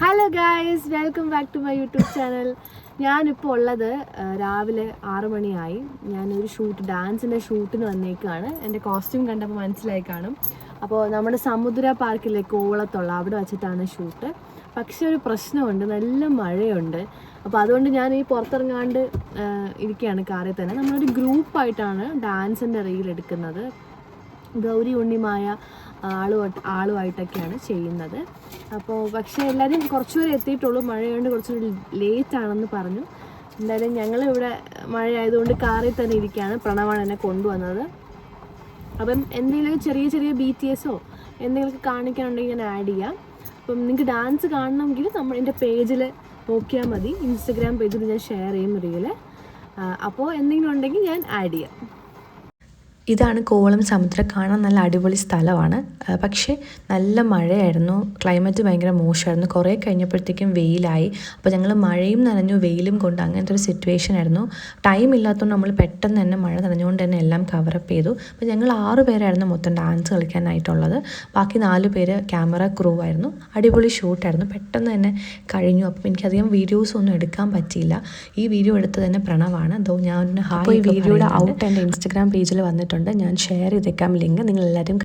Hello guys, welcome back to my YouTube channel. ഞാനിപ്പോൾ ഉള്ളത് രാവിലെ 6 മണിയായി. ഞാനൊരു ഡാൻസിൻ്റെ ഷൂട്ടിന് വന്നേക്കാണ്. എൻ്റെ കോസ്റ്റ്യൂം കണ്ടപ്പോൾ മനസ്സിലായി കാണും. അപ്പോൾ നമ്മുടെ സമുദ്ര പാർക്കിലെ കോവളത്തുള്ള അവിടെ വെച്ചിട്ടാണ് ഷൂട്ട്. പക്ഷെ ഒരു പ്രശ്നമുണ്ട്, നല്ല മഴയുണ്ട്. അപ്പോൾ അതുകൊണ്ട് ഞാൻ ഈ പുറത്തിറങ്ങാണ്ട് ഇരിക്കുകയാണ് കാറിൽ തന്നെ. നമ്മളൊരു ഗ്രൂപ്പായിട്ടാണ് ഡാൻസിൻ്റെ റീൽ എടുക്കുന്നത്. ഗൗരി ഉണ്ണിമായ ആളുമായിട്ടൊക്കെയാണ് ചെയ്യുന്നത്. അപ്പോൾ പക്ഷേ എല്ലാവരും കുറച്ചുപേരെ എത്തിയിട്ടുള്ളൂ. മഴയുണ്ട്, കുറച്ചുകൂടി ലേറ്റ് ആണെന്ന് പറഞ്ഞു. എന്തായാലും ഞങ്ങളിവിടെ മഴ ആയതുകൊണ്ട് കാറിൽ തന്നെ ഇരിക്കുകയാണ്. പ്രണവാണ് എന്നെ കൊണ്ടുവന്നത്. അപ്പം എന്തെങ്കിലും ചെറിയ ചെറിയ BTSോ എന്തെങ്കിലുമൊക്കെ കാണിക്കാനുണ്ടെങ്കിൽ ഞാൻ ആഡ് ചെയ്യാം. അപ്പം നിങ്ങൾക്ക് ഡാൻസ് കാണണമെങ്കിൽ എൻ്റെ പേജിൽ നോക്കിയാൽ മതി. ഇൻസ്റ്റഗ്രാം പേജിൽ ഞാൻ ഷെയർ ചെയ്യും റീൽ. അപ്പോൾ എന്തെങ്കിലും ഉണ്ടെങ്കിൽ ഞാൻ ആഡ് ചെയ്യാം. ഇതാണ് കോവളം സമുദ്രം. കാണാൻ നല്ല അടിപൊളി സ്ഥലമാണ്. പക്ഷേ നല്ല മഴയായിരുന്നു, ക്ലൈമറ്റ് ഭയങ്കര മോശമായിരുന്നു. കുറേ കഴിഞ്ഞപ്പോഴത്തേക്കും വെയിലായി. അപ്പോൾ ഞങ്ങൾ മഴയും നനഞ്ഞു വെയിലും കൊണ്ട് അങ്ങനത്തെ ഒരു സിറ്റുവേഷൻ ആയിരുന്നു. ടൈം ഇല്ലാത്തതുകൊണ്ട് നമ്മൾ പെട്ടെന്ന് തന്നെ മഴ നനഞ്ഞുകൊണ്ട് തന്നെ എല്ലാം കവറപ്പ് ചെയ്തു. അപ്പോൾ ഞങ്ങൾ 6 പേരായിരുന്നു മൊത്തം ഡാൻസ് കളിക്കാനായിട്ടുള്ളത്. ബാക്കി 4 പേര് ക്യാമറ ക്രൂ ആയിരുന്നു. അടിപൊളി ഷൂട്ടായിരുന്നു, പെട്ടെന്ന് തന്നെ കഴിഞ്ഞു. അപ്പം എനിക്കധികം വീഡിയോസ് ഒന്നും എടുക്കാൻ പറ്റിയില്ല. ഈ വീഡിയോ എടുത്തത് തന്നെ പ്രണവാണ്. അതോ ഞാൻ ഈ വീഡിയോയുടെ ഔട്ട് എൻ്റെ ഇൻസ്റ്റഗ്രാം പേജിൽ വന്നിട്ടുണ്ട്. ഞാൻ ഷെയർ ചെയ്തേക്കാം ലിങ്ക്. നിങ്ങളെല്ലാവരും